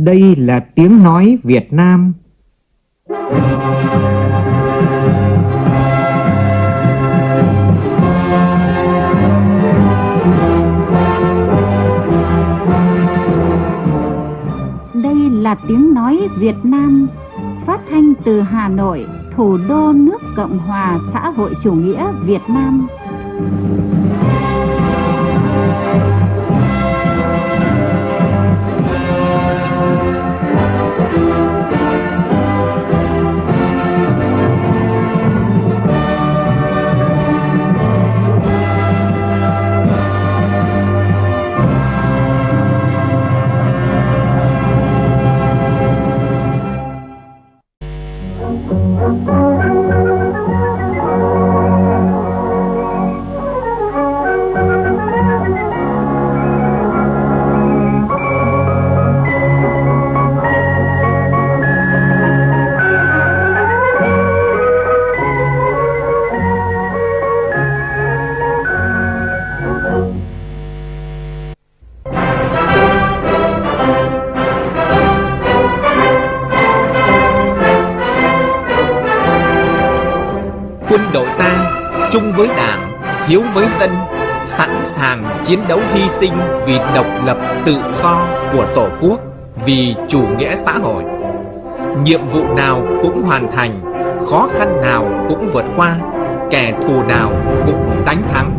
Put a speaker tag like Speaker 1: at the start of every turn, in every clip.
Speaker 1: Đây là tiếng nói Việt Nam.
Speaker 2: Đây là tiếng nói Việt Nam, phát thanh từ Hà Nội, thủ đô nước Cộng hòa xã hội chủ nghĩa Việt Nam.
Speaker 3: Quân đội ta chung với Đảng, hiếu với dân, sẵn sàng chiến đấu hy sinh vì độc lập tự do của Tổ quốc, vì chủ nghĩa xã hội. Nhiệm vụ nào cũng hoàn thành, khó khăn nào cũng vượt qua, kẻ thù nào cũng đánh thắng.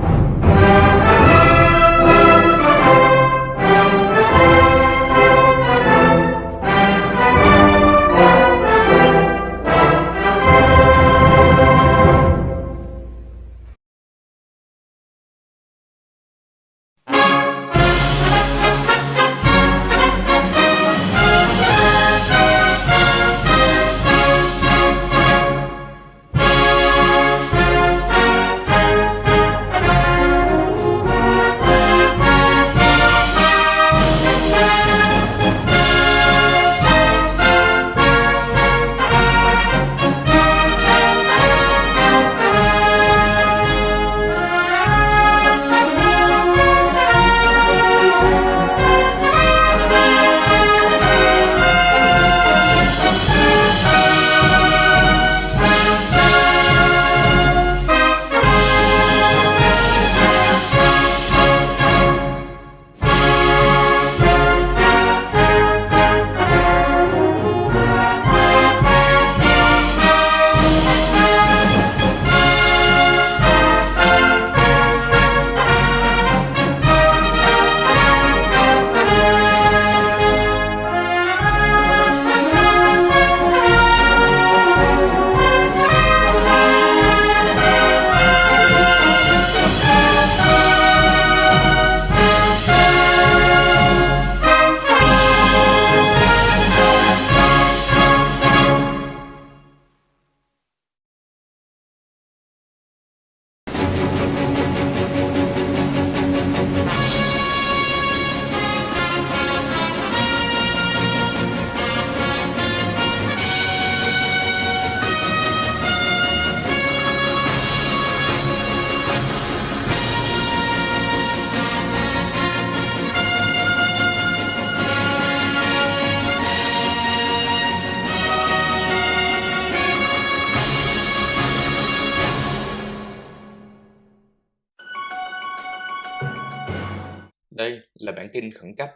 Speaker 4: Đây là bản tin khẩn cấp.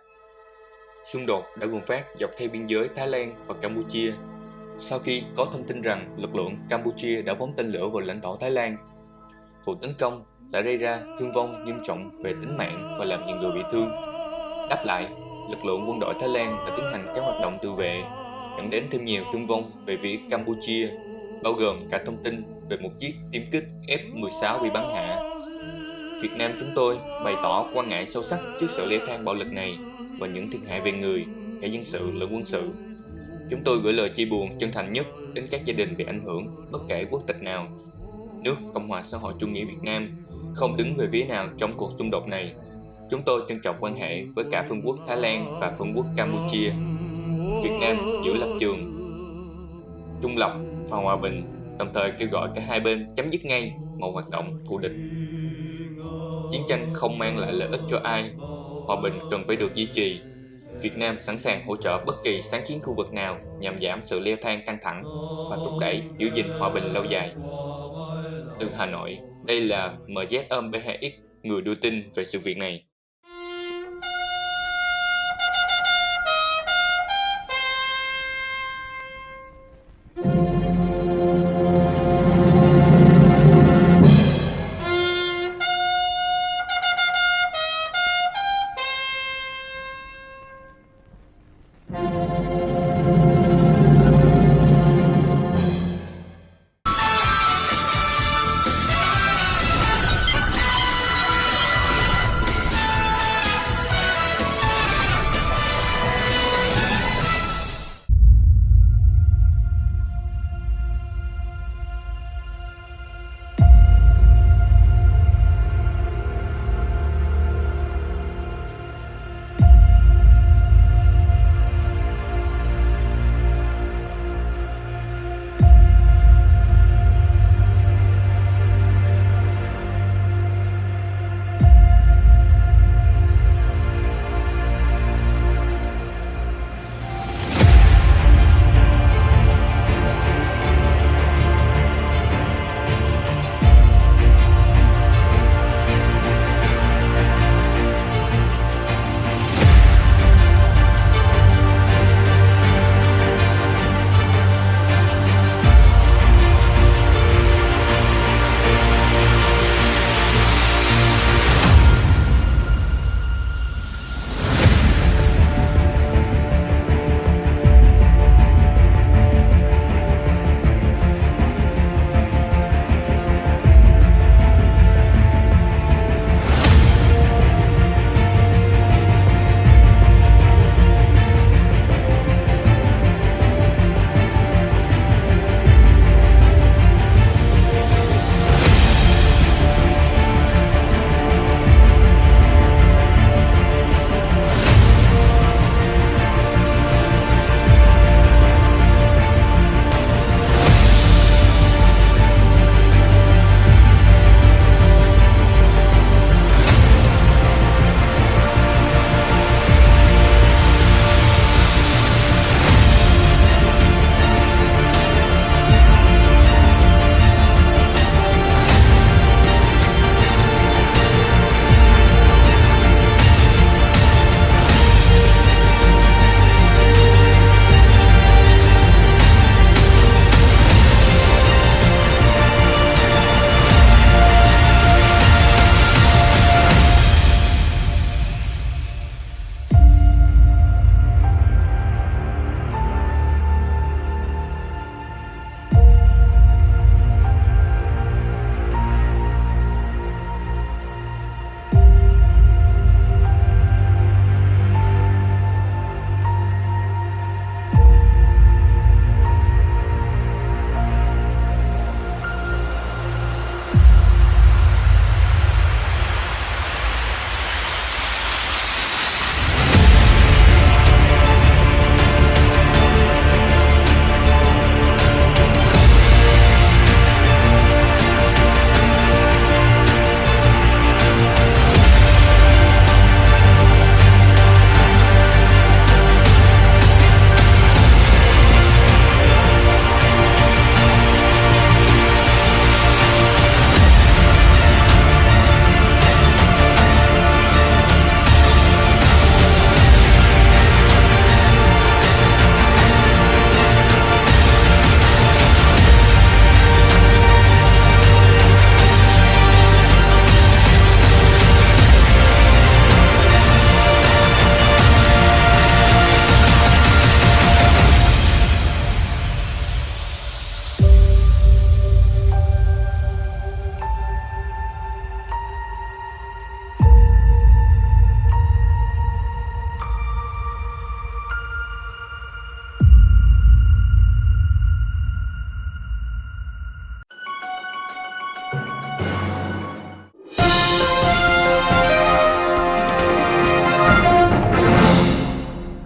Speaker 4: Xung đột đã bùng phát dọc theo biên giới Thái Lan và Campuchia. Sau khi có thông tin rằng lực lượng Campuchia đã phóng tên lửa vào lãnh thổ Thái Lan, vụ tấn công đã gây ra thương vong nghiêm trọng về tính mạng và làm nhiều người bị thương. Đáp lại, lực lượng quân đội Thái Lan đã tiến hành các hoạt động tự vệ, dẫn đến thêm nhiều thương vong về phía Campuchia, bao gồm cả thông tin về một chiếc tiêm kích F-16 bị bắn hạ. Việt Nam chúng tôi bày tỏ quan ngại sâu sắc trước sự leo thang bạo lực này và những thiệt hại về người, cả dân sự lẫn quân sự. Chúng tôi gửi lời chia buồn chân thành nhất đến các gia đình bị ảnh hưởng, bất kể quốc tịch nào. Nước Cộng hòa xã hội chủ nghĩa Việt Nam không đứng về phía nào trong cuộc xung đột này. Chúng tôi trân trọng quan hệ với cả Vương quốc Thái Lan và Vương quốc Campuchia. Việt Nam giữ lập trường trung lập và hòa bình, đồng thời kêu gọi cả hai bên chấm dứt ngay mọi hoạt động thù địch. Chiến tranh không mang lại lợi ích cho ai, hòa bình cần phải được duy trì. Việt Nam sẵn sàng hỗ trợ bất kỳ sáng kiến khu vực nào nhằm giảm sự leo thang căng thẳng và thúc đẩy giữ gìn hòa bình lâu dài. Từ Hà Nội, đây là MZOM-BHX, người đưa tin về sự việc này.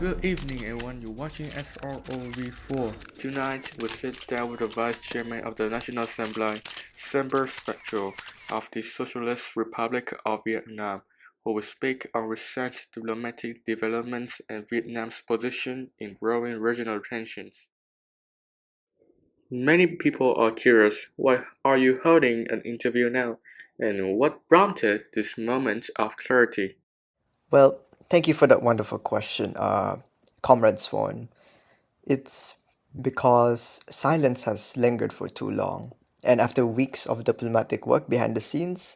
Speaker 4: Good evening, everyone. You're watching SROV4. Tonight, we sit down with the Vice Chairman of the National Assembly, Semper Spectral of the Socialist Republic of Vietnam, who will speak on recent diplomatic developments and Vietnam's position in growing regional tensions. Many people are curious, why are you holding an interview now, and what prompted this moment of clarity?
Speaker 5: Well, thank you for that wonderful question, Comrade Swan. It's because silence has lingered for too long, and after weeks of diplomatic work behind the scenes,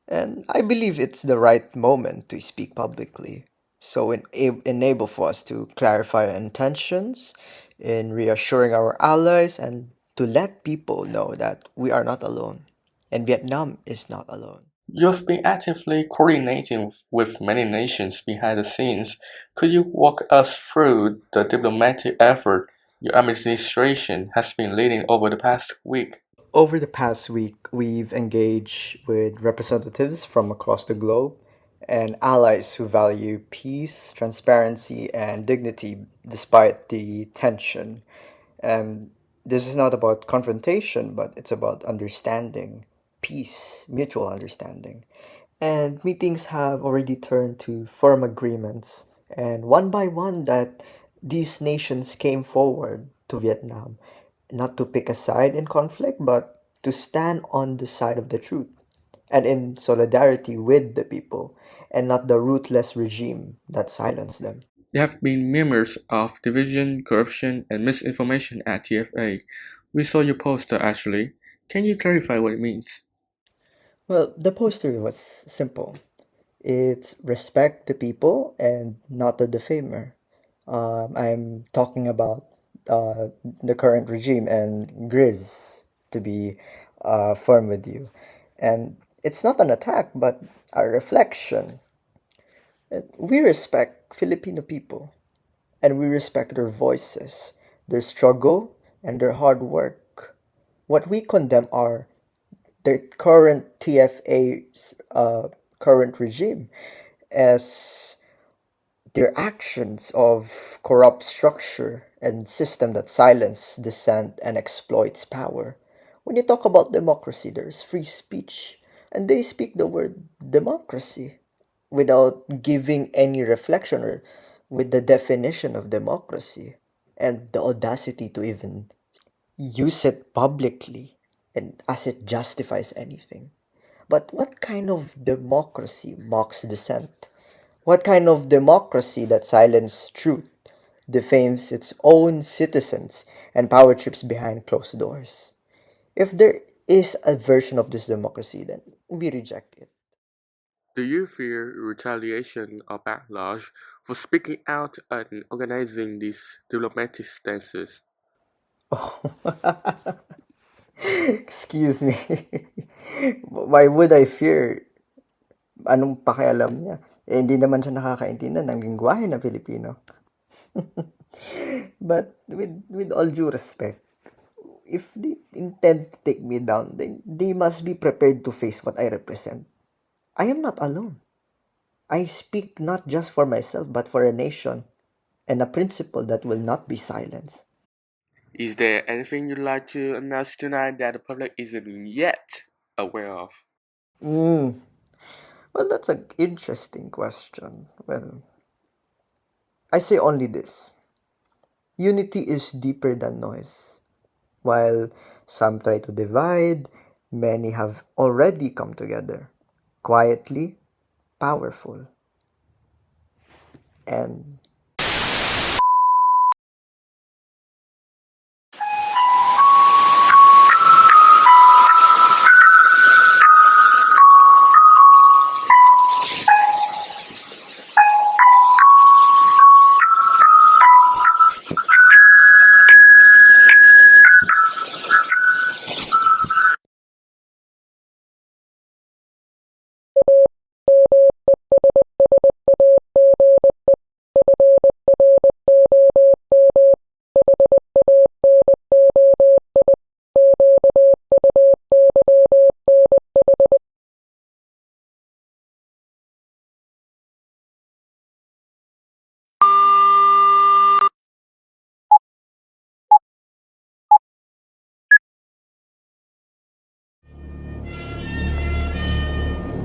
Speaker 5: and I believe it's the right moment to speak publicly. So enable for us to clarify our intentions, in reassuring our allies, and to let people know that we are not alone, and Vietnam is not alone.
Speaker 4: You've been actively coordinating with many nations behind the scenes. Could you walk us through the diplomatic effort your administration has been leading over the past week?
Speaker 5: Over the past week, we've engaged with representatives from across the globe and allies who value peace, transparency, and dignity despite the tension. And this is not about confrontation, but it's about understanding, peace, mutual understanding. And meetings have already turned to firm agreements. And one by one, that these nations came forward to Vietnam, not to pick a side in conflict, but to stand on the side of the truth and in solidarity with the people, and not the ruthless regime that silenced them.
Speaker 4: There have been murmurs of division, corruption, and misinformation at TFA. We saw your poster actually. Can you clarify what it means?
Speaker 5: Well, the poster was simple. It's respect the people and not the defamer. I'm talking about the current regime and Grizz, to be firm with you. And it's not an attack, but a reflection. We respect Filipino people and we respect their voices, their struggle, and their hard work. What we condemn are the current TFA's current regime as their actions of corrupt structure and system that silence dissent and exploits power. When you talk about democracy, there's free speech, and they speak the word democracy without giving any reflection or with the definition of democracy and the audacity to even use it publicly and as it justifies anything. But what kind of democracy mocks dissent? What kind of democracy that silences truth, defames its own citizens, and power trips behind closed doors? If there is a version of this democracy, then we reject it.
Speaker 4: Do you fear retaliation or backlash for speaking out and organizing these diplomatic stances?
Speaker 5: Oh, excuse me. Why would I fear? Anong pakialam niya? Eh, hindi naman siya nakakaintindi ng lingwahe ng Filipino. But with all due respect, if they intend to take me down, then they must be prepared to face what I represent. I am not alone. I speak not just for myself, but for a nation and a principle that will not be silenced.
Speaker 4: Is there anything you'd like to announce tonight that the public isn't yet aware of?
Speaker 5: Mm. Well, that's an interesting question. Well, I say only this. Unity is deeper than noise. While some try to divide, many have already come together, quietly, powerful, and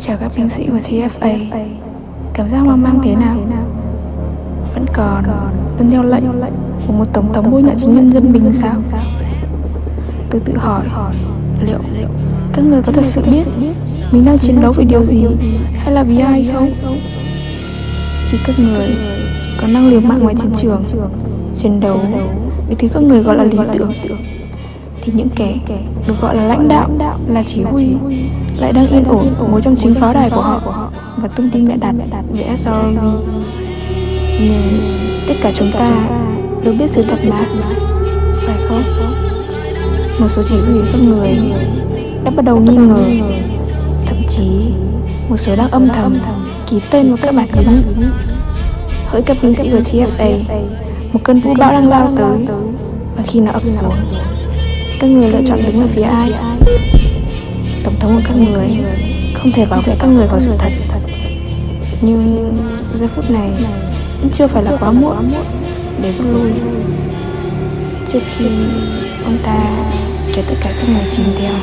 Speaker 6: Chào các binh sĩ của TFA. Cảm giác hoang mang thế nào? Vẫn còn tuân theo lệnh của một tổng thống bôi nhọ chính nhân dân mình sao? Tôi tự hỏi, liệu các người có thật sự biết mình đang chiến đấu vì điều gì, hay là vì ai không? Khi các người còn đang liều mạng ngoài chiến trường, chiến đấu với thứ các người gọi là lý tưởng, thì những kẻ được gọi là lãnh đạo, là chỉ huy, lại đang yên ổn ngồi trong chính pháo đài của họ và tung tin bịa đặt về SROV. Nhưng tất cả chúng ta đều biết sự thật mà, phải không? Một số chỉ huy của các người đã bắt đầu nghi ngờ, thậm chí một số đang âm thầm ký tên vào các bản hiệp nghị. Hỡi các binh sĩ của TFA, một cơn vũ bão đang lao tới, và khi nó ập xuống, các người lựa chọn đứng ở phía ai? Tổng thống của các người không thể bảo vệ các người khỏi sự thật, nhưng giây phút này vẫn chưa phải là quá muộn để rút lui, trước khi ông ta kéo tất cả các người chìm theo.